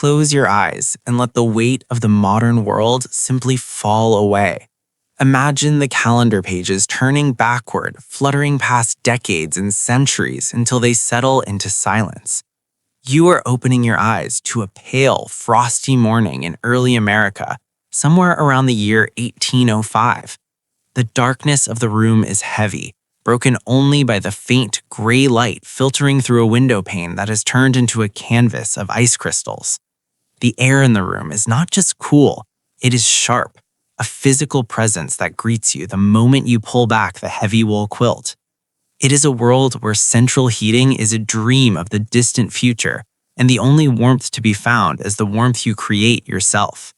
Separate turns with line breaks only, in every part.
close your eyes and let the weight of the modern world simply fall away. Imagine the calendar pages turning backward, fluttering past decades and centuries until they settle into silence. You are opening your eyes to a pale, frosty morning in early America, somewhere around the year 1805. The darkness of the room is heavy, broken only by the faint gray light filtering through a window pane that has turned into a canvas of ice crystals. The air in the room is not just cool, it is sharp, a physical presence that greets you the moment you pull back the heavy wool quilt. It is a world where central heating is a dream of the distant future, and the only warmth to be found is the warmth you create yourself.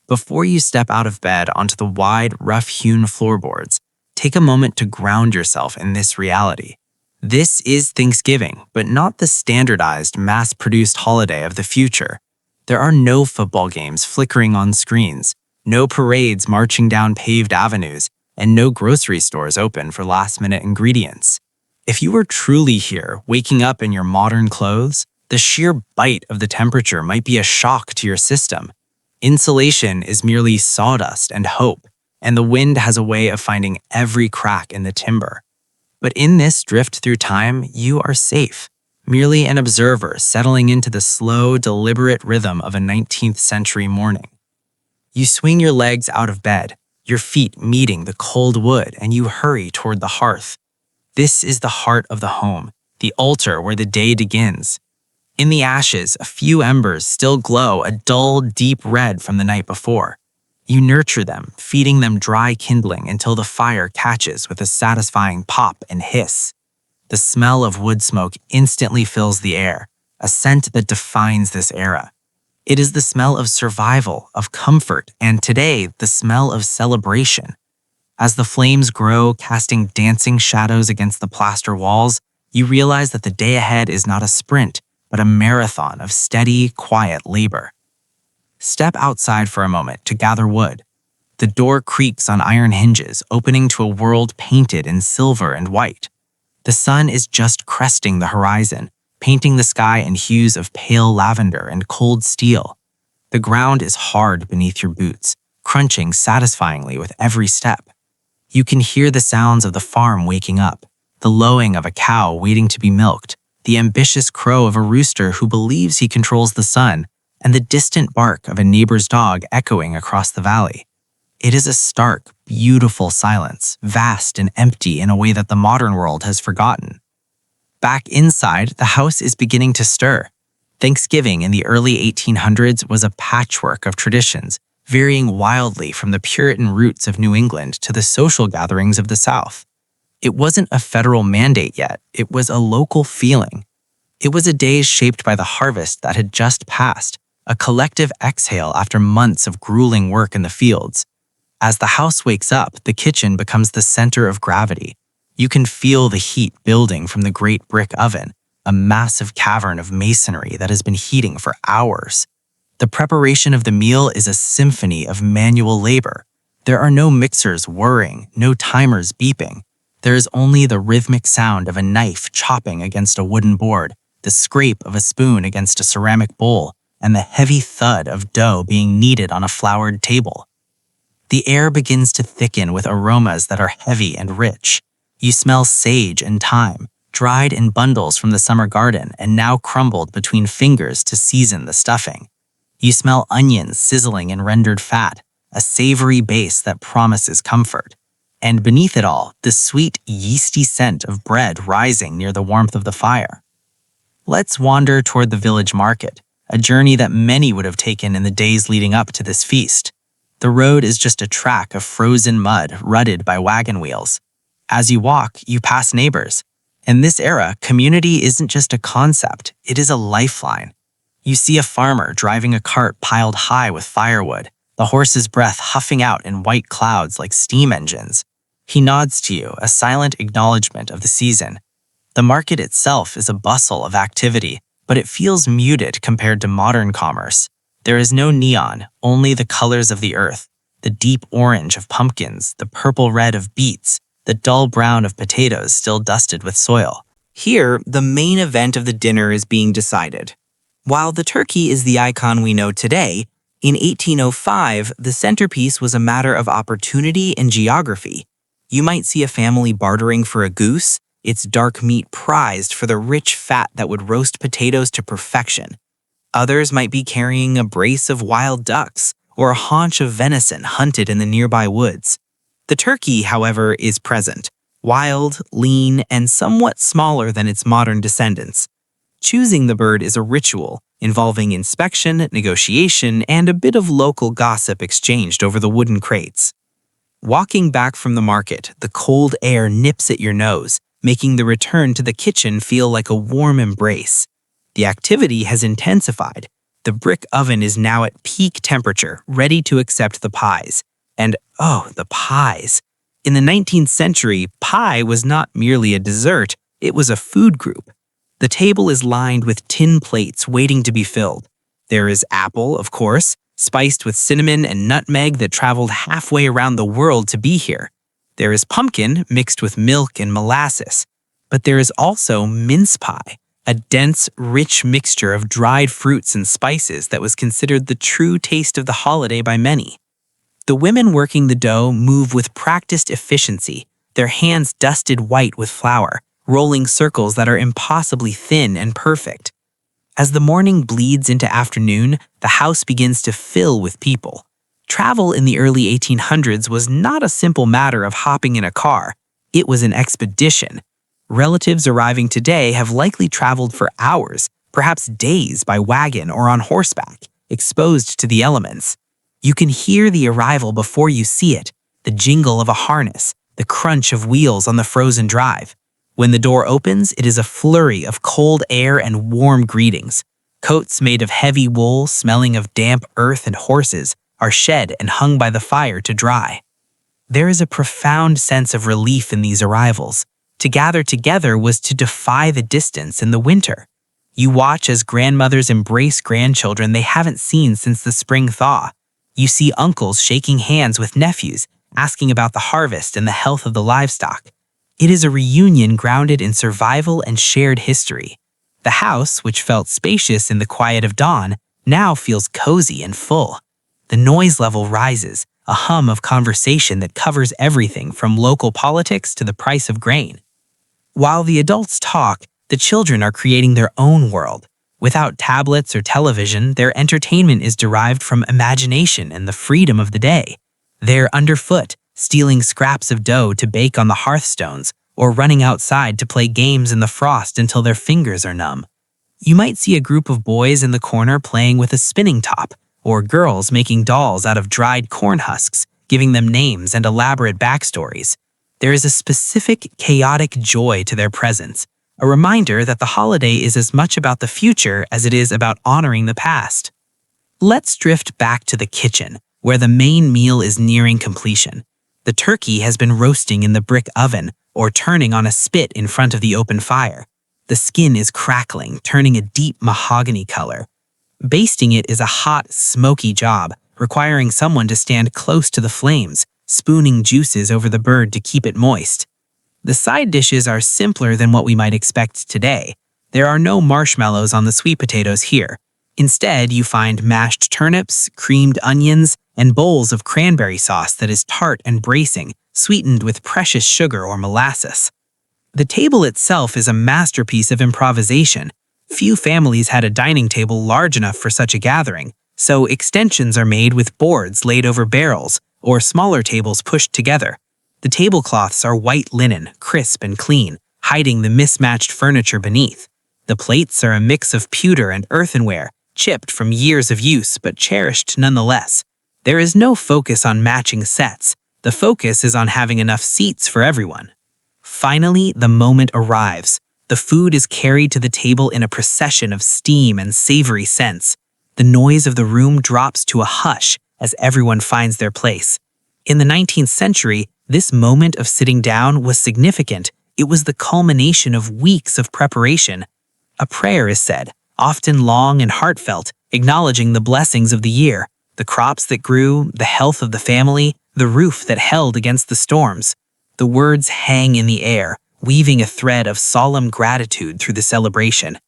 Before you step out of bed onto the wide, rough-hewn floorboards, take a moment to ground yourself in this reality. This is Thanksgiving, but not the standardized, mass-produced holiday of the future. There are no football games flickering on screens, no parades marching down paved avenues, and no grocery stores open for last-minute ingredients. If you were truly here, waking up in your modern clothes, the sheer bite of the temperature might be a shock to your system. Insulation is merely sawdust and hope, and the wind has a way of finding every crack in the timber. But in this drift through time, you are safe, merely an observer settling into the slow, deliberate rhythm of a 19th century morning. You swing your legs out of bed, your feet meeting the cold wood, and you hurry toward the hearth. This is the heart of the home, the altar where the day begins. In the ashes, a few embers still glow a dull, deep red from the night before. You nurture them, feeding them dry kindling until the fire catches with a satisfying pop and hiss. The smell of wood smoke instantly fills the air, a scent that defines this era. It is the smell of survival, of comfort, and today, the smell of celebration. As the flames grow, casting dancing shadows against the plaster walls, you realize that the day ahead is not a sprint, but a marathon of steady, quiet labor. Step outside for a moment to gather wood. The door creaks on iron hinges, opening to a world painted in silver and white. The sun is just cresting the horizon, painting the sky in hues of pale lavender and cold steel. The ground is hard beneath your boots, crunching satisfyingly with every step. You can hear the sounds of the farm waking up, the lowing of a cow waiting to be milked, the ambitious crow of a rooster who believes he controls the sun, and the distant bark of a neighbor's dog echoing across the valley. It is a stark, beautiful silence, vast and empty in a way that the modern world has forgotten. Back inside, the house is beginning to stir. Thanksgiving in the early 1800s was a patchwork of traditions, varying wildly from the Puritan roots of New England to the social gatherings of the South. It wasn't a federal mandate yet, it was a local feeling. It was a day shaped by the harvest that had just passed, a collective exhale after months of grueling work in the fields. As the house wakes up, the kitchen becomes the center of gravity. You can feel the heat building from the great brick oven, a massive cavern of masonry that has been heating for hours. The preparation of the meal is a symphony of manual labor. There are no mixers whirring, no timers beeping. There is only the rhythmic sound of a knife chopping against a wooden board, the scrape of a spoon against a ceramic bowl, and the heavy thud of dough being kneaded on a floured table. The air begins to thicken with aromas that are heavy and rich. You smell sage and thyme, dried in bundles from the summer garden and now crumbled between fingers to season the stuffing. You smell onions sizzling in rendered fat, a savory base that promises comfort. And beneath it all, the sweet, yeasty scent of bread rising near the warmth of the fire. Let's wander toward the village market, a journey that many would have taken in the days leading up to this feast. The road is just a track of frozen mud rutted by wagon wheels. As you walk, you pass neighbors. In this era, community isn't just a concept, it is a lifeline. You see a farmer driving a cart piled high with firewood, the horse's breath huffing out in white clouds like steam engines. He nods to you, a silent acknowledgement of the season. The market itself is a bustle of activity, but it feels muted compared to modern commerce. There is no neon, only the colors of the earth, the deep orange of pumpkins, the purple red of beets, the dull brown of potatoes still dusted with soil. Here, the main event of the dinner is being decided.
While the turkey is the icon we know today, in 1805, the centerpiece was a matter of opportunity and geography. You might see a family bartering for a goose, its dark meat prized for the rich fat that would roast potatoes to perfection. Others might be carrying a brace of wild ducks or a haunch of venison hunted in the nearby woods. The turkey, however, is present, wild, lean, and somewhat smaller than its modern descendants. Choosing the bird is a ritual involving inspection, negotiation, and a bit of local gossip exchanged over the wooden crates. Walking back from the market, the cold air nips at your nose, making the return to the kitchen feel like a warm embrace. The activity has intensified. The brick oven is now at peak temperature, ready to accept the pies. And oh, the pies! In the 19th century, pie was not merely a dessert, it was a food group. The table is lined with tin plates waiting to be filled. There is apple, of course, spiced with cinnamon and nutmeg that traveled halfway around the world to be here. There is pumpkin mixed with milk and molasses. But there is also mince pie, a dense, rich mixture of dried fruits and spices that was considered the true taste of the holiday by many. The women working the dough move with practiced efficiency, their hands dusted white with flour, rolling circles that are impossibly thin and perfect. As the morning bleeds into afternoon, the house begins to fill with people. Travel in the early 1800s was not a simple matter of hopping in a car. It was an expedition. Relatives arriving today have likely traveled for hours, perhaps days by wagon or on horseback, exposed to the elements. You can hear the arrival before you see it, the jingle of a harness, the crunch of wheels on the frozen drive. When the door opens, it is a flurry of cold air and warm greetings. Coats made of heavy wool, smelling of damp earth and horses, are shed and hung by the fire to dry. There is a profound sense of relief in these arrivals. To gather together was to defy the distance in the winter. You watch as grandmothers embrace grandchildren they haven't seen since the spring thaw. You see uncles shaking hands with nephews, asking about the harvest and the health of the livestock. It is a reunion grounded in survival and shared history. The house, which felt spacious in the quiet of dawn, now feels cozy and full. The noise level rises, a hum of conversation that covers everything from local politics to the price of grain. While the adults talk, the children are creating their own world. Without tablets or television, their entertainment is derived from imagination and the freedom of the day. They're underfoot, stealing scraps of dough to bake on the hearthstones, or running outside to play games in the frost until their fingers are numb. You might see a group of boys in the corner playing with a spinning top, or girls making dolls out of dried corn husks, giving them names and elaborate backstories. There is a specific, chaotic joy to their presence, a reminder that the holiday is as much about the future as it is about honoring the past. Let's drift back to the kitchen, where the main meal is nearing completion. The turkey has been roasting in the brick oven or turning on a spit in front of the open fire. The skin is crackling, turning a deep mahogany color. Basting it is a hot, smoky job, requiring someone to stand close to the flames, spooning juices over the bird to keep it moist. The side dishes are simpler than what we might expect today. There are no marshmallows on the sweet potatoes here. Instead, you find mashed turnips, creamed onions, and bowls of cranberry sauce that is tart and bracing, sweetened with precious sugar or molasses. The table itself is a masterpiece of improvisation. Few families had a dining table large enough for such a gathering, so extensions are made with boards laid over barrels or smaller tables pushed together. The tablecloths are white linen, crisp and clean, hiding the mismatched furniture beneath. The plates are a mix of pewter and earthenware, chipped from years of use but cherished nonetheless. There is no focus on matching sets. The focus is on having enough seats for everyone. Finally, the moment arrives. The food is carried to the table in a procession of steam and savory scents. The noise of the room drops to a hush as everyone finds their place. In the 19th century, this moment of sitting down was significant. It was the culmination of weeks of preparation. A prayer is said, often long and heartfelt, acknowledging the blessings of the year, the crops that grew, the health of the family, the roof that held against the storms. The words hang in the air, weaving a thread of solemn gratitude through the celebration.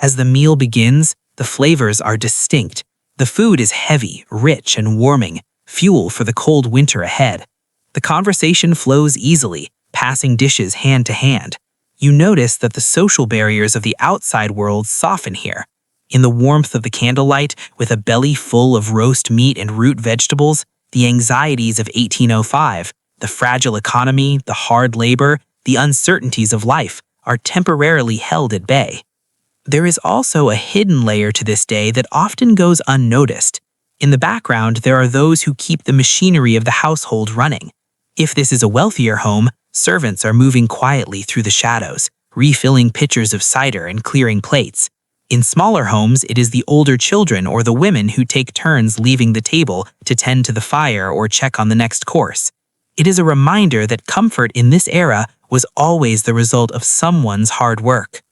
As the meal begins, The flavors are distinct. The food is heavy, rich, and warming, fuel for the cold winter ahead. The conversation flows easily, passing dishes hand to hand. You notice that the social barriers of the outside world soften here. In the warmth of the candlelight, with a belly full of roast meat and root vegetables, the anxieties of 1805, the fragile economy, the hard labor, the uncertainties of life are temporarily held at bay. There is also a hidden layer to this day that often goes unnoticed. In the background, there are those who keep the machinery of the household running. If this is a wealthier home, servants are moving quietly through the shadows, refilling pitchers of cider and clearing plates. In smaller homes, it is the older children or the women who take turns leaving the table to tend to the fire or check on the next course. It is a reminder that comfort in this era was always the result of someone's hard work.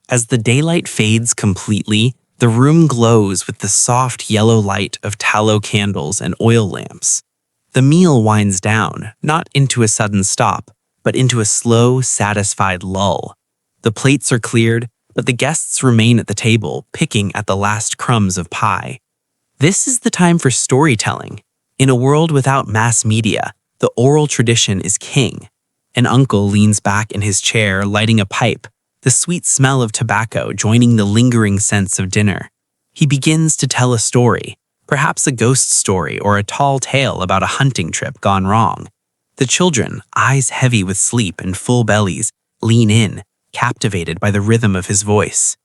As the daylight fades completely, the room glows with the soft yellow light of tallow candles and oil lamps. The meal winds down, not into a sudden stop, but into a slow, satisfied lull. The plates are cleared, but the guests remain at the table, picking at the last crumbs of pie. This is the time for storytelling. In a world without mass media, the oral tradition is king. An uncle leans back in his chair, lighting a pipe, the sweet smell of tobacco joining the lingering sense of dinner. He begins to tell a story, perhaps a ghost story or a tall tale about a hunting trip gone wrong. The children, eyes heavy with sleep and full bellies, lean in, captivated by the rhythm of his voice.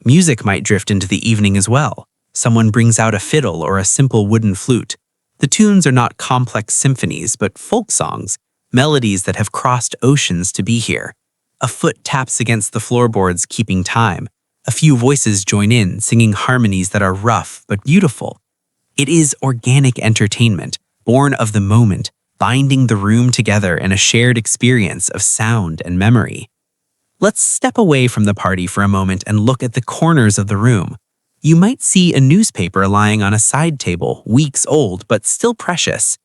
Music might drift into the evening as well. Someone brings out a fiddle or a simple wooden flute. The tunes are not complex symphonies, but folk songs, melodies that have crossed oceans to be here. A foot taps against the floorboards, keeping time. A few voices join in, singing harmonies that are rough but beautiful. It is organic entertainment, born of the moment, binding the room together in a shared experience of sound and memory. Let's step away from the party for a moment and look at the corners of the room. You might see a newspaper lying on a side table, weeks old but still precious.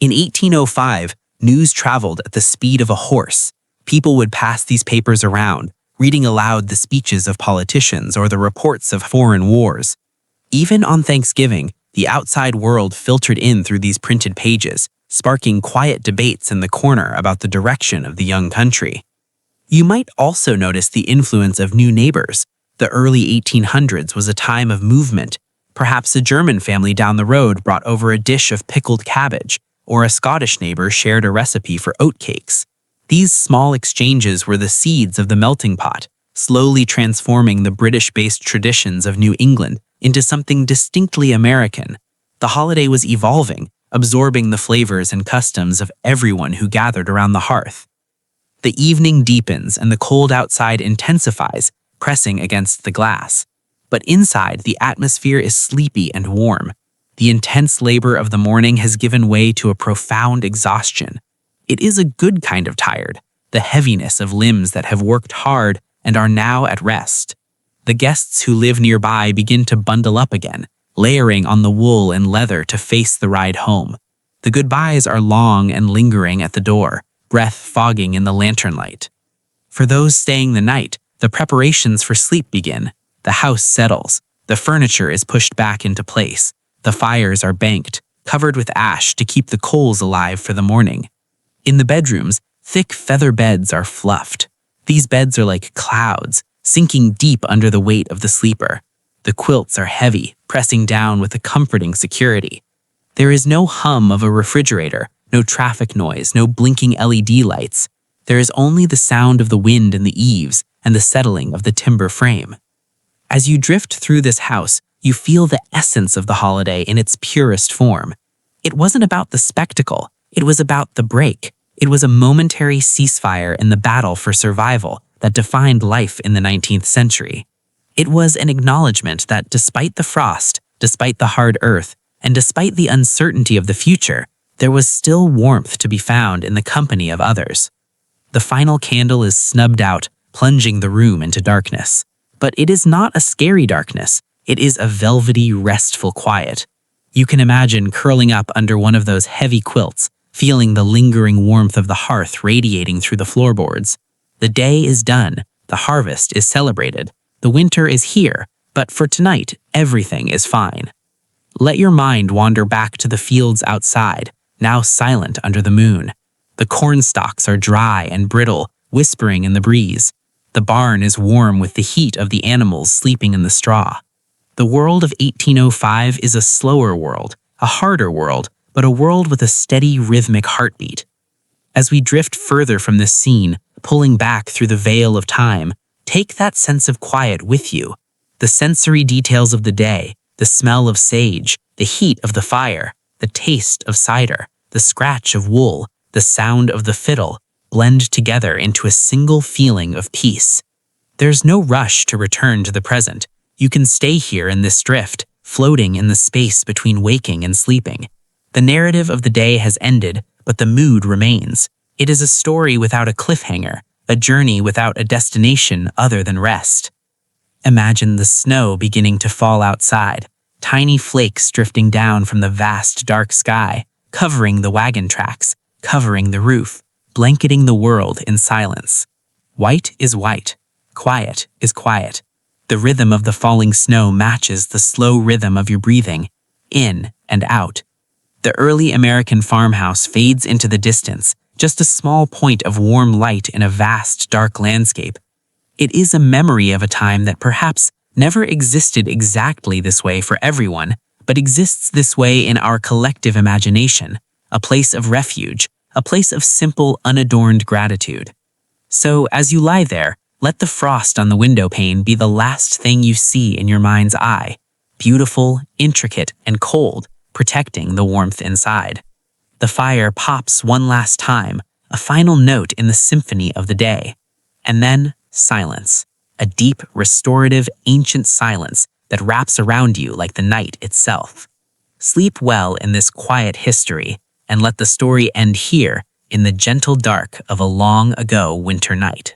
In 1805, news traveled at the speed of a horse. People would pass these papers around, reading aloud the speeches of politicians or the reports of foreign wars. Even on Thanksgiving, the outside world filtered in through these printed pages, sparking quiet debates in the corner about the direction of the young country. You might also notice the influence of new neighbors. The early 1800s was a time of movement. Perhaps a German family down the road brought over a dish of pickled cabbage, or a Scottish neighbor shared a recipe for oatcakes. These small exchanges were the seeds of the melting pot, slowly transforming the British-based traditions of New England into something distinctly American. The holiday was evolving, absorbing the flavors and customs of everyone who gathered around the hearth. The evening deepens and the cold outside intensifies, pressing against the glass. But inside, the atmosphere is sleepy and warm. The intense labor of the morning has given way to a profound exhaustion. It is a good kind of tired, the heaviness of limbs that have worked hard and are now at rest. The guests who live nearby begin to bundle up again, layering on the wool and leather to face the ride home. The goodbyes are long and lingering at the door, breath fogging in the lantern light. For those staying the night, the preparations for sleep begin. The house settles. The furniture is pushed back into place. The fires are banked, covered with ash to keep the coals alive for the morning. In the bedrooms, thick feather beds are fluffed. These beds are like clouds, sinking deep under the weight of the sleeper. The quilts are heavy, pressing down with a comforting security. There is no hum of a refrigerator, no traffic noise, no blinking LED lights. There is only the sound of the wind in the eaves and the settling of the timber frame. As you drift through this house, you feel the essence of the holiday in its purest form. It wasn't about the spectacle, it was about the break. It was a momentary ceasefire in the battle for survival that defined life in the 19th century. It was an acknowledgement that despite the frost, despite the hard earth, and despite the uncertainty of the future, there was still warmth to be found in the company of others. The final candle is snubbed out, plunging the room into darkness. But it is not a scary darkness. It is a velvety, restful quiet. You can imagine curling up under one of those heavy quilts, feeling the lingering warmth of the hearth radiating through the floorboards. The day is done. The harvest is celebrated. The winter is here. But for tonight, Everything is fine. Let your mind wander back to the fields outside, now silent under the moon. The corn stalks are dry and brittle, whispering in the breeze. The barn is warm with the heat of the animals sleeping in the straw. The world of 1805 is a slower world, a harder world, but a world with a steady rhythmic heartbeat. As we drift further from this scene, pulling back through the veil of time, take that sense of quiet with you. The sensory details of the day, the smell of sage, the heat of the fire, the taste of cider, the scratch of wool, the sound of the fiddle, blend together into a single feeling of peace. There's no rush to return to the present. You can stay here in this drift, floating in the space between waking and sleeping. The narrative of the day has ended, but the mood remains. It is a story without a cliffhanger, a journey without a destination other than rest. Imagine the snow beginning to fall outside, tiny flakes drifting down from the vast dark sky, covering the wagon tracks, covering the roof, blanketing the world in silence. White is white. Quiet is quiet. The rhythm of the falling snow matches the slow rhythm of your breathing, in and out. The early American farmhouse fades into the distance, just a small point of warm light in a vast, dark landscape. It is a memory of a time that perhaps never existed exactly this way for everyone, but exists this way in our collective imagination, a place of refuge, a place of simple, unadorned gratitude. So, as you lie there, let the frost on the window pane be the last thing you see in your mind's eye, beautiful, intricate, and cold, protecting the warmth inside. The fire pops one last time, a final note in the symphony of the day. And then, silence, a deep, restorative, ancient silence that wraps around you like the night itself. Sleep well in this quiet history, and let the story end here in the gentle dark of a long ago winter night.